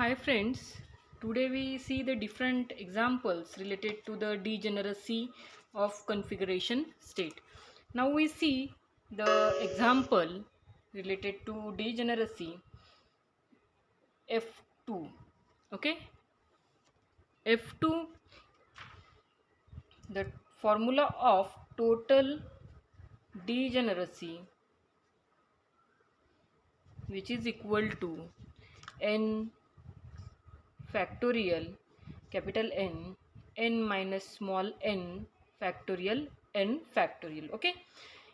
Hi friends, today we see the different examples related to the degeneracy of configuration state. Now we see the example related to degeneracy F2. Okay, F2, the formula of total degeneracy, which is equal to n factorial capital n minus small n factorial n factorial. Okay,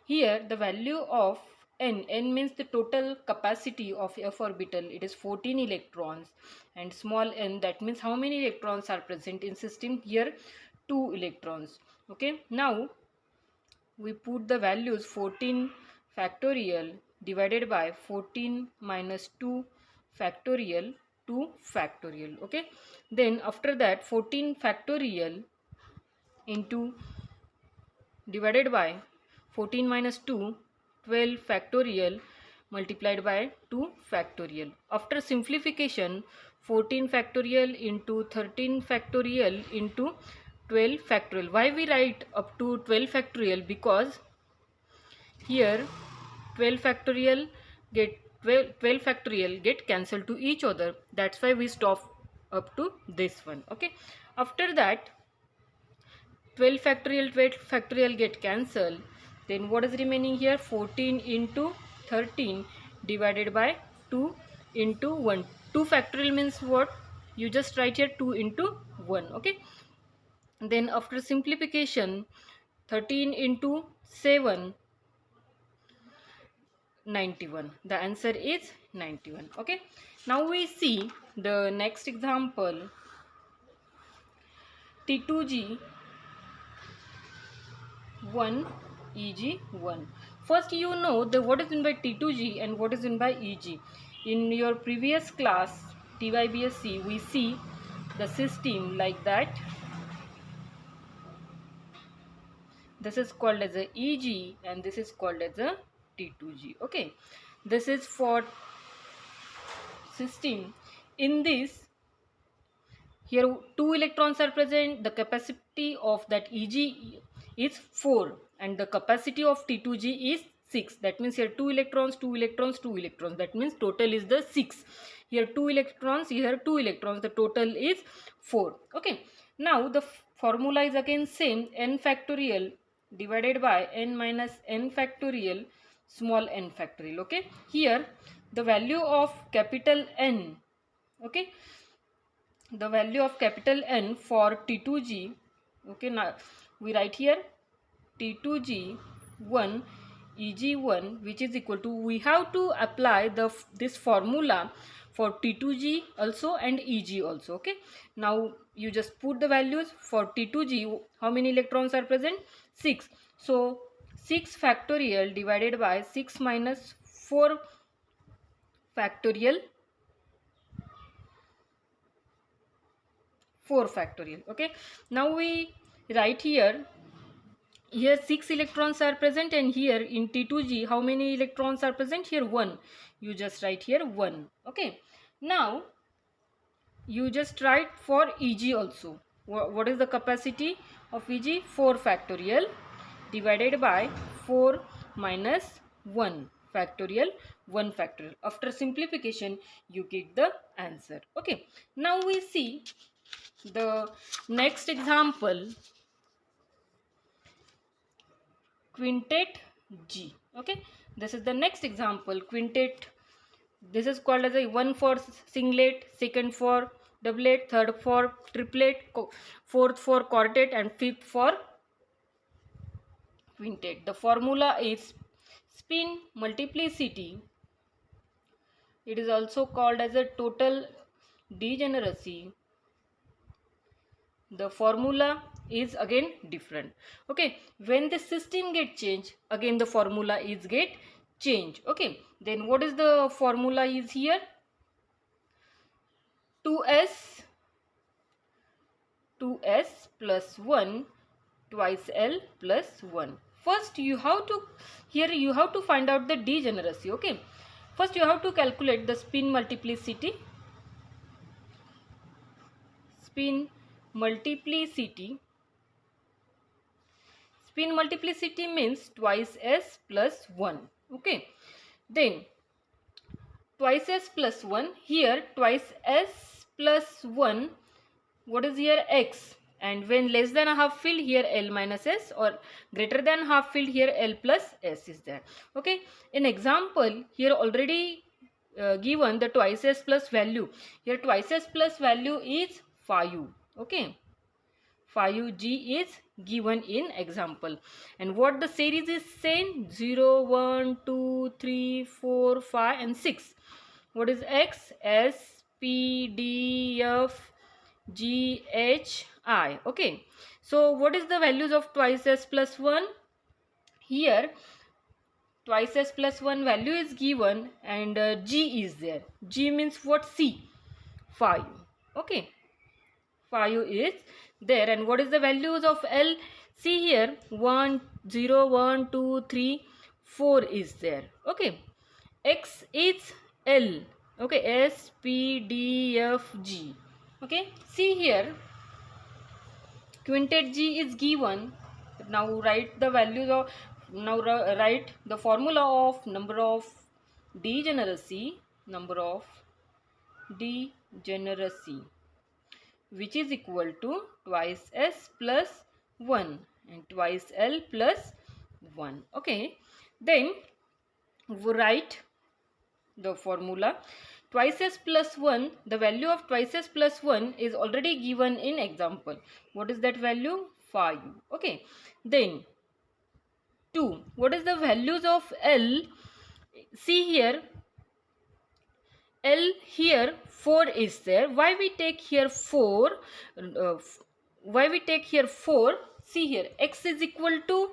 here the value of n means the total capacity of f orbital, it is 14 electrons, and small n, that means how many electrons are present in system. Here 2 electrons. Okay, now we put the values 14 factorial divided by 14 minus 2 factorial, 2 factorial. Okay, then after that 14 factorial into divided by 14 minus 2, 12 factorial multiplied by 2 factorial. After simplification, 14 factorial into 13 factorial into 12 factorial. Why we write up to 12 factorial? Because here 12 factorial get 12 factorial get cancelled to each other. That's why we stop up to this one. Okay, after that 12 factorial get cancelled. Then what is remaining here? 14 into 13 divided by 2 into 1. 2 factorial means what? You just write here 2 into 1. Okay, then after simplification, 13 into 7, 91. The answer is 91. Okay, now we see the next example, T2G 1 EG1. First, you know the what is meant by T2G and what is meant by EG. In your previous class TYBSc, we see the system like that. This is called as a EG and this is called as a T2G. Okay, this is for system. In this, here 2 electrons are present. The capacity of that EG is 4 and the capacity of T2G is 6. That means here 2 electrons, 2 electrons, 2 electrons. That means total is the 6. Here 2 electrons, here 2 electrons. The total is 4. Okay. Now the formula is again same, n factorial divided by n minus n factorial small n factorial. Okay. Here the value of capital N. Okay, the value of capital N for T2G. Okay, now we write here T2G 1 EG1, which is equal to, we have to apply this formula for T2G also and EG also. Okay, now you just put the values for T2G. How many electrons are present? 6. So 6 factorial divided by 6 minus 4 factorial, 4 factorial. Okay, now we write here 6 electrons are present, and here in T2G how many electrons are present? Here 1. You just write here 1. Okay, now you just write for EG also. What is the capacity of EG? 4 factorial divided by 4 minus 1 factorial, 1 factorial. After simplification you get the answer. Okay, now we see the next example, quintet G. Okay, this is the next example, quintet. This is called as a 1 for singlet, second for doublet, third for triplet, fourth for quartet, and fifth for quintet. The formula is spin multiplicity. It is also called as a total degeneracy. The formula is again different. Okay, when the system get changed, again the formula is get changed. Okay, then what is the formula is here? 2s plus 1 twice L plus 1. First you have to, here you have to find out the degeneracy. Okay, first you have to calculate the spin multiplicity. spin multiplicity. Spin multiplicity means twice s plus 1. Okay. Then twice s plus 1. Here twice s plus 1. What is here? X. And when less than a half filled, here L minus S, or greater than half filled, here L plus S is there. Okay. In example, here already given the twice s plus value. Here twice s plus value is 5. Okay. 5G is given in example. And what the series is saying? 0, 1, 2, 3, 4, 5 and 6. What is X? S, P, D, F, G, H, I. Okay. So what is the values of twice s plus 1? Here twice s plus 1 value is given, and G is there. G means what? C. 5. Okay. 5 is there. And what is the values of L? See here, 1, 0, 1, 2, 3, 4 is there. Okay. X is L. Okay. S, P, D, F, G. Okay. See here, quintet G is given. Now write the values of, now write the formula of number of degeneracy, which is equal to twice s plus 1 and twice L plus 1. Okay. Then we write the formula. Twice s plus 1, the value of twice s plus 1 is already given in example. What is that value? 5. Okay. Then 2. What is the values of L? See here, L here 4 is there. Why we take here 4? Why we take here 4? See here, X is equal to,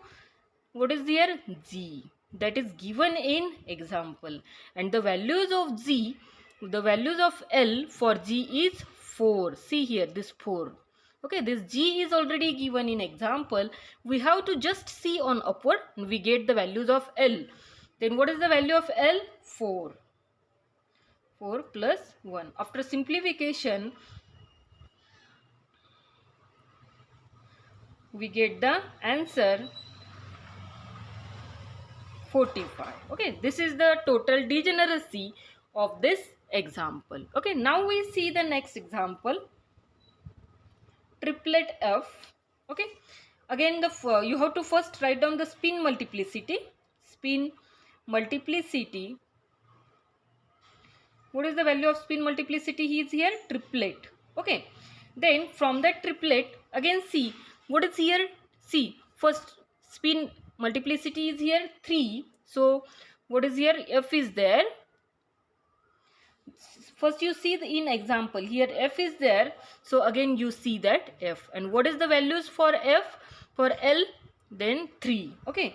what is here? G. That is given in example. And the values of G, the values of L for G is 4. See here, this 4. Okay, this G is already given in example. We have to just see on upward and we get the values of L. Then what is the value of L? 4. 4 plus 1. After simplification, we get the answer 45. Okay, this is the total degeneracy of this example. Okay, now we see the next example, triplet F. Okay, again you have to first write down the spin multiplicity. Spin multiplicity. What is the value of spin multiplicity? He is here triplet. Okay. Then from that triplet, again see what is here. See, first spin multiplicity is here 3. So what is here? F is there. First you see in example here F is there. So again you see that F. And what is the values for F? For L, then 3. Okay.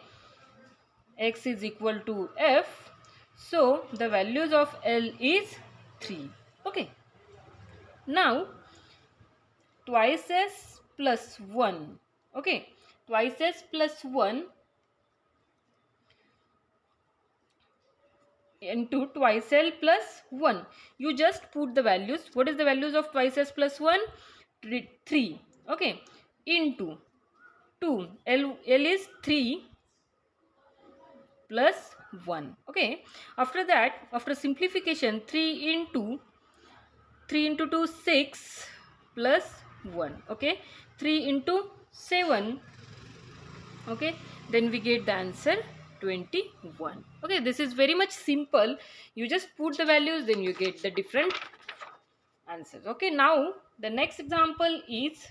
X is equal to F. So the values of L is 3. Okay. Now twice s plus 1. Okay. Twice s plus 1 into twice L plus 1. You just put the values. What is the values of twice s plus 1? 3. Okay. Into 2. L is 3 plus 1. Okay. After that, after simplification, 3 into 2 6 plus 1. Okay. 3 into 7. Okay. Then we get the answer 21. Okay. This is very much simple. You just put the values, then you get the different answers. Okay. Now the next example is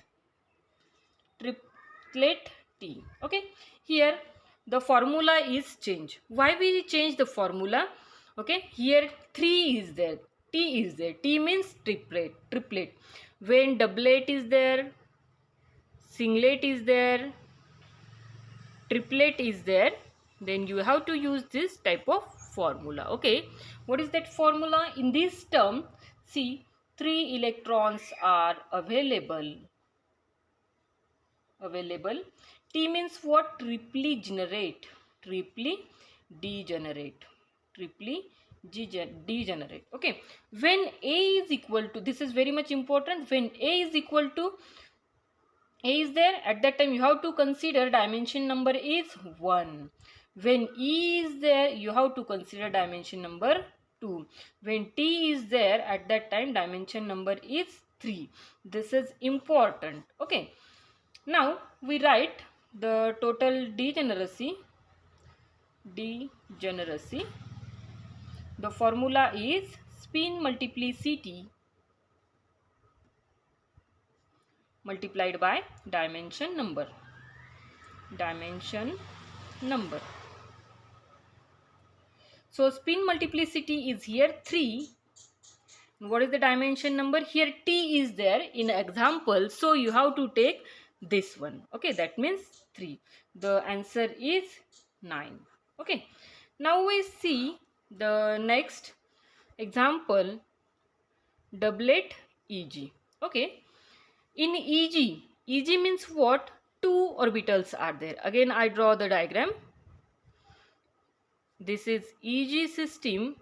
triplet T. Okay. Here the formula is changed. Why we change the formula? Okay. Here 3 is there. T is there. T means triplet. When doublet is there, singlet is there, triplet is there, then you have to use this type of formula. Okay. What is that formula? In this term, see, 3 electrons are available. T means what? Triply generate. Triply degenerate. Triply degenerate. Okay, when A is equal to, this is very much important, when A is equal to, A is there, at that time you have to consider dimension number is 1. When E is there, you have to consider dimension number 2. When T is there, at that time dimension number is 3. This is important. Okay, now we write the total degeneracy. The formula is spin multiplicity multiplied by dimension number. So spin multiplicity is here 3. What is the dimension number? Here T is there in example, so you have to take this one. Okay, that means 3. The answer is 9. Okay, now we see the next example, doublet EG. Okay, in EG means what? 2 orbitals are there. Again I draw the diagram. This is EG system,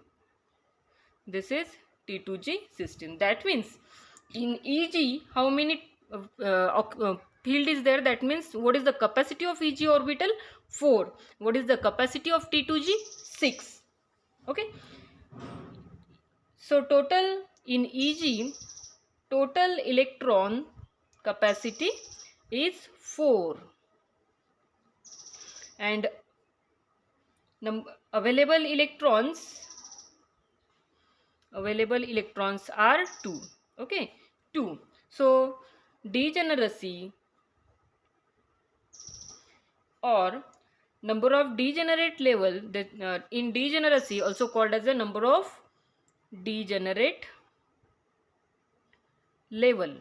this is T2G system. That means in EG how many field is there? That means what is the capacity of EG orbital? 4. What is the capacity of T2G? 6. Okay, so total in EG, total electron capacity is 4 and available electrons are 2. Okay, 2. So degeneracy or number of degenerate level, in degeneracy also called as the number of degenerate level,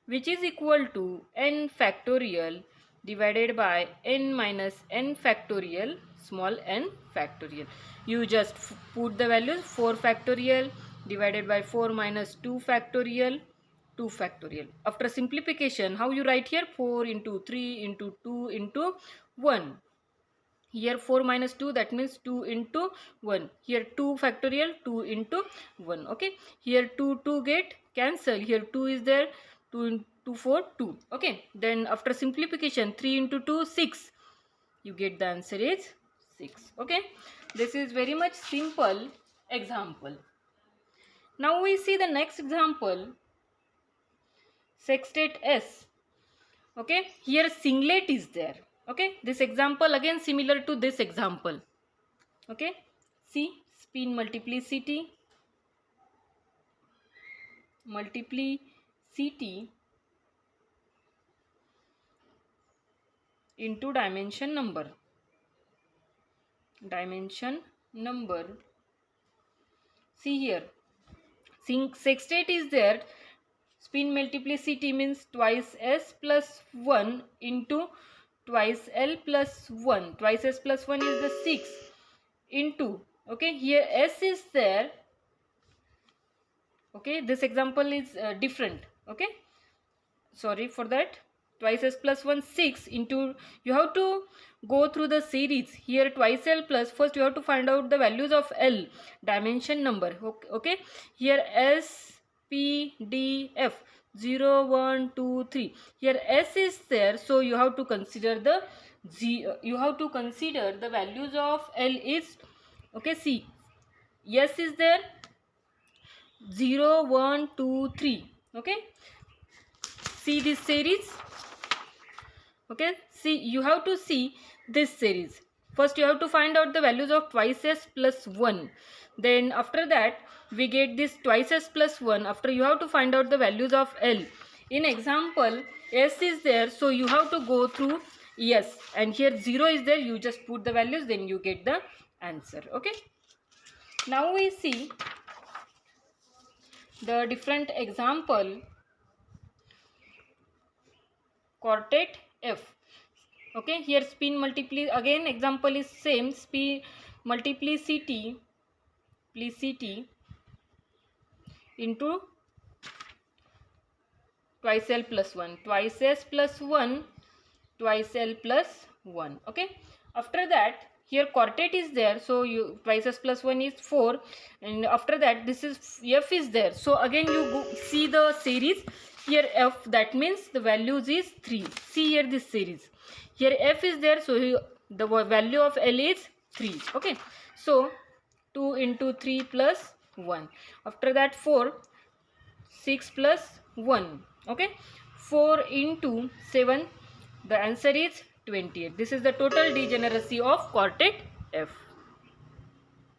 which is equal to n factorial divided by n minus n factorial small n factorial. You just put the values 4 factorial divided by 4 minus 2 factorial, 2 factorial. After simplification, how you write here? 4 into 3 into 2 into 1. Here 4 minus 2, that means 2 into 1. Here 2 factorial, 2 into 1. Okay, here 2 get cancel. Here 2 is there, 2 into 4 2. Okay, then after simplification 3 into 2 6. You get the answer is 6. Okay, this is very much simple example. Now we see the next example, sextet S. Okay, here singlet is there. Okay, this example again similar to this example. Okay, see spin multiplicity into dimension number. See here, sextet is there. Spin multiplicity means twice S plus 1 into twice L plus 1. Twice S plus 1 is the 6 into, okay, here S is there. Okay, this example is different. Okay, sorry for that. Twice S plus 1 6 into, you have to go through the series. Here twice L plus, first you have to find out the values of L, dimension number. Okay, here S P D F 0 1 2 3. Here S is there, so you have to consider the values of L is, okay, see, S is there 0 1 2 3. Okay, see this series. Okay, see, you have to see this series. First you have to find out the values of twice S plus 1. Then after that we get this twice S plus 1. After you have to find out the values of L. In example S is there, so you have to go through S, and here 0 is there, you just put the values, then you get the answer. Okay, now we see the different example, quartet F. Okay, here spin multiplicity, again example is same, spin multiplicity into twice L plus 1, twice S plus 1, twice L plus 1. Okay, after that here quartet is there, so you twice s plus 1 is 4, and after that this is f is there, so again you go see the series. Here f, that means the values is 3. See here this series, here f is there, so the value of L is 3. Okay, so 2 into 3 plus 1, after that 4, 6 plus 1. Okay, 4 into 7, the answer is 28. This is the total degeneracy of quartet F.